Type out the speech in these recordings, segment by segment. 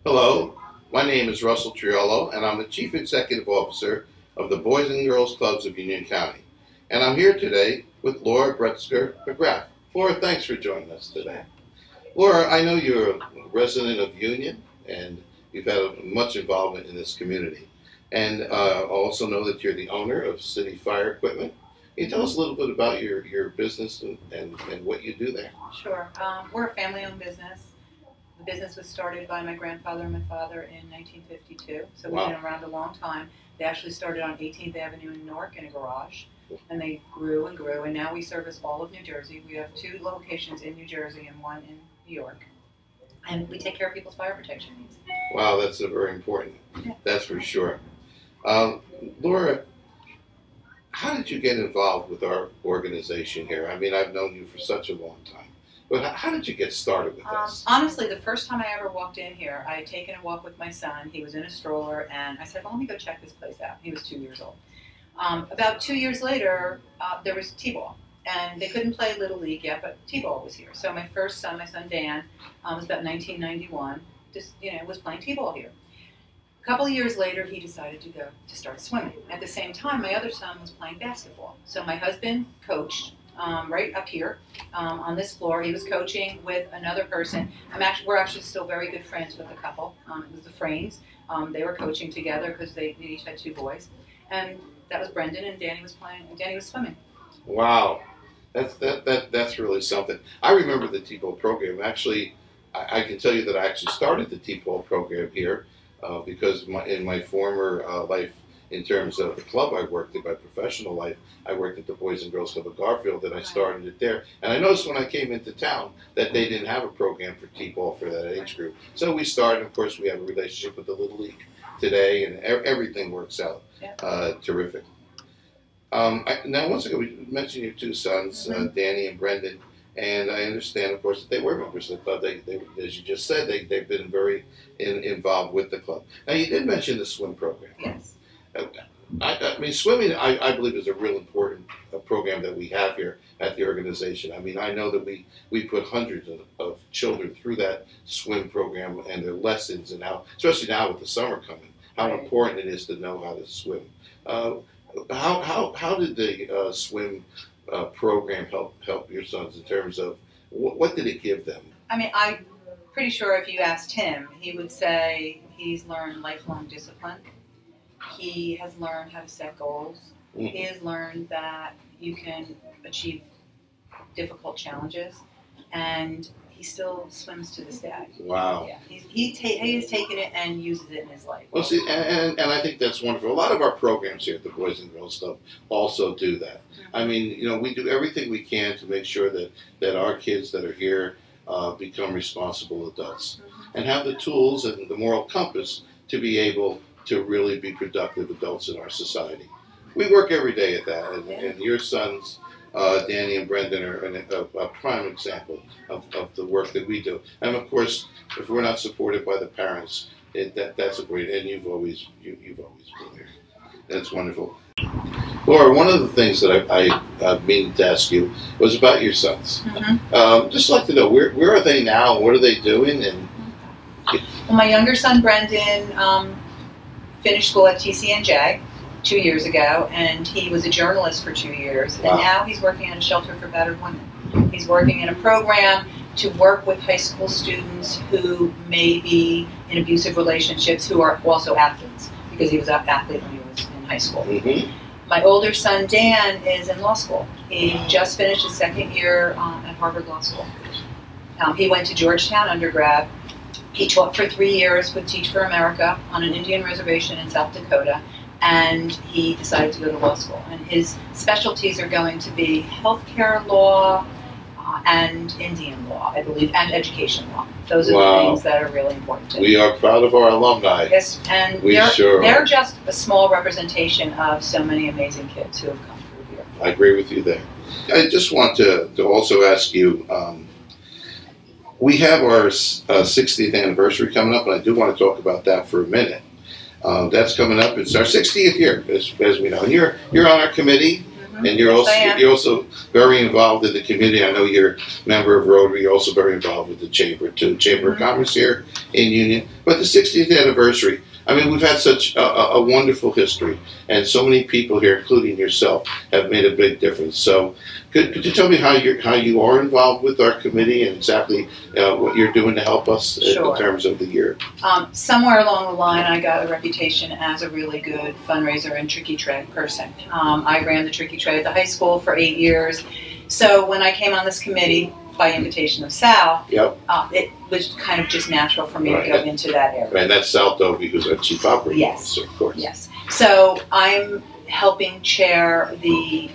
Hello, my name is Russell Triolo, and I'm the Chief Executive Officer of the Boys and Girls Clubs of Union County. And I'm here today with Laura Bretzger-McGrath. Laura, thanks for joining us today. Laura, I know you're a resident of Union, and you've had much involvement in this community. And I also know that you're the owner of City Fire Equipment. Can you tell us a little bit about your business and what you do there? Sure. We're a family-owned business. The business was started by my grandfather and my father in 1952, so we've been around a long time. They actually started on 18th Avenue in Newark in a garage, and they grew and grew, and now we service all of New Jersey. We have 2 locations in New Jersey and 1 in New York, and we take care of people's fire protection needs. Wow, that's very important. Yeah. That's for sure. Laura, how did you get involved with our organization here? I mean, I've known you for such a long time, but how did you get started with this? Honestly, the first time I ever walked in here, I had taken a walk with my son. He was in a stroller, and I said, well, let me go check this place out. He was 2 years old. About 2 years later, there was T-ball, and they couldn't play Little League yet, but T-ball was here. So my first son, my son Dan, was about 1991, just, was playing T-ball here. A couple of years later, he decided to start swimming. At the same time, my other son was playing basketball. So my husband coached right up here on this floor. He was coaching with another person. We're actually still very good friends with the couple. It was the Frains. They were coaching together because they each had 2 boys, and that was Brendan, and Danny was swimming. Wow, that's really something. I remember the T-ball program. Actually, I can tell you that I actually started the T-ball program here. Because in my former life, in terms of the club I worked in, my professional life, I worked at the Boys and Girls Club of Garfield, and I started it there. And I noticed when I came into town that they didn't have a program for T-ball for that age group. So we started, of course, we have a relationship with the Little League today, and everything works out terrific. Now, once again, we mentioned your 2 sons, Danny and Brendan. And I understand, of course, that they were members of the club. They as you just said, they've been very involved with the club. Now, you did mention the swim program. Yes. I mean, swimming, I believe, is a real important program that we have here at the organization. I mean, I know that we put hundreds of children through that swim program and their lessons, and how, especially now with the summer coming, how important it is to know how to swim. How did the swim program help your sons in terms of what did it give them? I mean, I'm pretty sure if you asked him, he would say he's learned lifelong discipline. He has learned how to set goals. He has learned that you can achieve difficult challenges, and he still swims to this day. Wow. Yeah, he has taken it and uses it in his life. Well, see, and I think that's wonderful. A lot of our programs here at the Boys and Girls Club also do that. I mean, we do everything we can to make sure that our kids that are here become responsible adults and have the tools and the moral compass to be able to really be productive adults in our society. We work every day at that, and your sons, Danny and Brendan, are a prime example of the work that we do. And of course, if we're not supported by the parents, that's a great. And you've always been there. That's wonderful. Laura, one of the things that I mean to ask you was about your sons. Just like to know where are they now? And what are they doing? And well, my younger son Brendan finished school at TCNJ 2 years ago, and he was a journalist for 2 years, and now he's working at a shelter for battered women. He's working in a program to work with high school students who may be in abusive relationships who are also athletes, because he was an athlete when he was in high school. My older son Dan is in law school. He just finished his 2nd year at Harvard Law School. He went to Georgetown undergrad. He taught for 3 years with Teach for America on an Indian reservation in South Dakota, and he decided to go to law school. And his specialties are going to be healthcare law and Indian law, I believe, and education law. Those are the things that are really important to me. We are proud of our alumni. Yes, and they're just a small representation of so many amazing kids who have come through here. I agree with you there. I just want to also ask you, we have our 60th anniversary coming up, and I do want to talk about that for a minute. That's coming up. It's our 60th year, as we know. And you're on our committee. And you're also very involved in the community. I know you're a member of Rotary. You're also very involved with the Chamber too, Chamber of Commerce here in Union. But the 60th anniversary. I mean, we've had such a wonderful history, and so many people here, including yourself, have made a big difference. So, could you tell me how you are involved with our committee and exactly what you're doing to help us in terms of the year? Somewhere along the line, I got a reputation as a really good fundraiser and tricky trade person. I ran the tricky trade at the high school for 8 years. So when I came on this committee, by invitation of Sal, it was kind of just natural for me to go into that area. And that's Sal Dovey, who's our chief operating officer, of course. Yes. So I'm helping chair the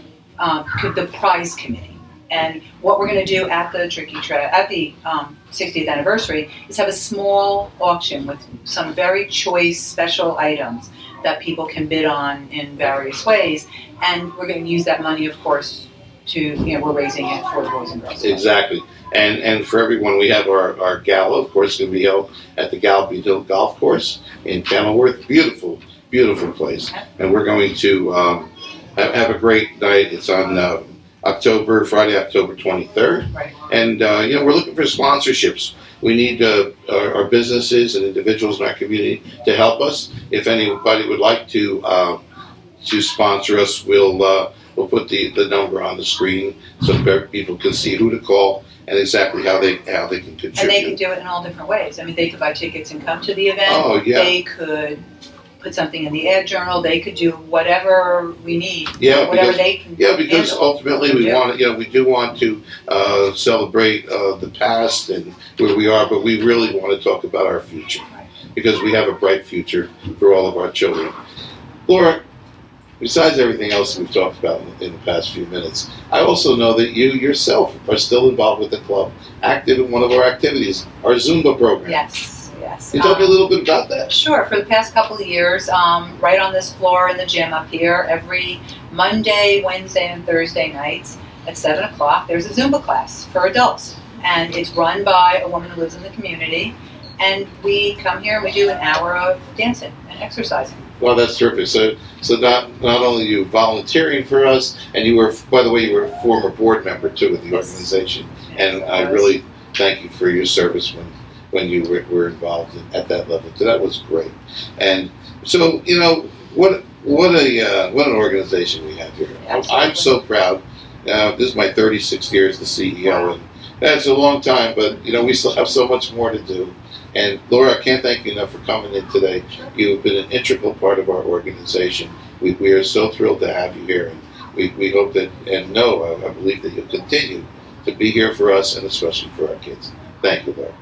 prize committee, and what we're going to do at the 60th anniversary is have a small auction with some very choice special items that people can bid on in various ways, and we're going to use that money, of course, to, we're raising it for the Boys and Girls Club. Exactly. And for everyone, we have our gala, of course, going to be held at the Galloping Hill Golf Course in Kenilworth. Beautiful, beautiful place. And we're going to have a great night. It's on Friday, October 23rd. Right. And, we're looking for sponsorships. We need our businesses and individuals in our community to help us. If anybody would like to sponsor us, we'll put the number on the screen so people can see who to call and exactly how they can contribute. And they can do it in all different ways. I mean, they could buy tickets and come to the event. Oh, yeah. They could put something in the ad journal. They could do whatever we need. Yeah, whatever they can. Yeah, because ultimately we do want to celebrate the past and where we are, but we really want to talk about our future because we have a bright future for all of our children. Laura, besides everything else we've talked about in the past few minutes, I also know that you yourself are still involved with the club, active in one of our activities, our Zumba program. Yes, yes. Can you tell me a little bit about that? Sure. For the past couple of years, right on this floor in the gym up here, every Monday, Wednesday, and Thursday nights at 7 o'clock, there's a Zumba class for adults. And it's run by a woman who lives in the community. And we come here and we do an hour of dancing and exercising. Well, that's terrific. So not only you volunteering for us, and you were, by the way, you were a former board member too of the organization, and I really thank you for your service when you were involved at that level. So that was great. And so what an organization we have here. Absolutely. I'm so proud. This is my 36th year as the CEO, and that's a long time, but we still have so much more to do. And Laura, I can't thank you enough for coming in today. You've been an integral part of our organization. We are so thrilled to have you here, and we hope that, and I believe that you'll continue to be here for us and especially for our kids. Thank you, Laura.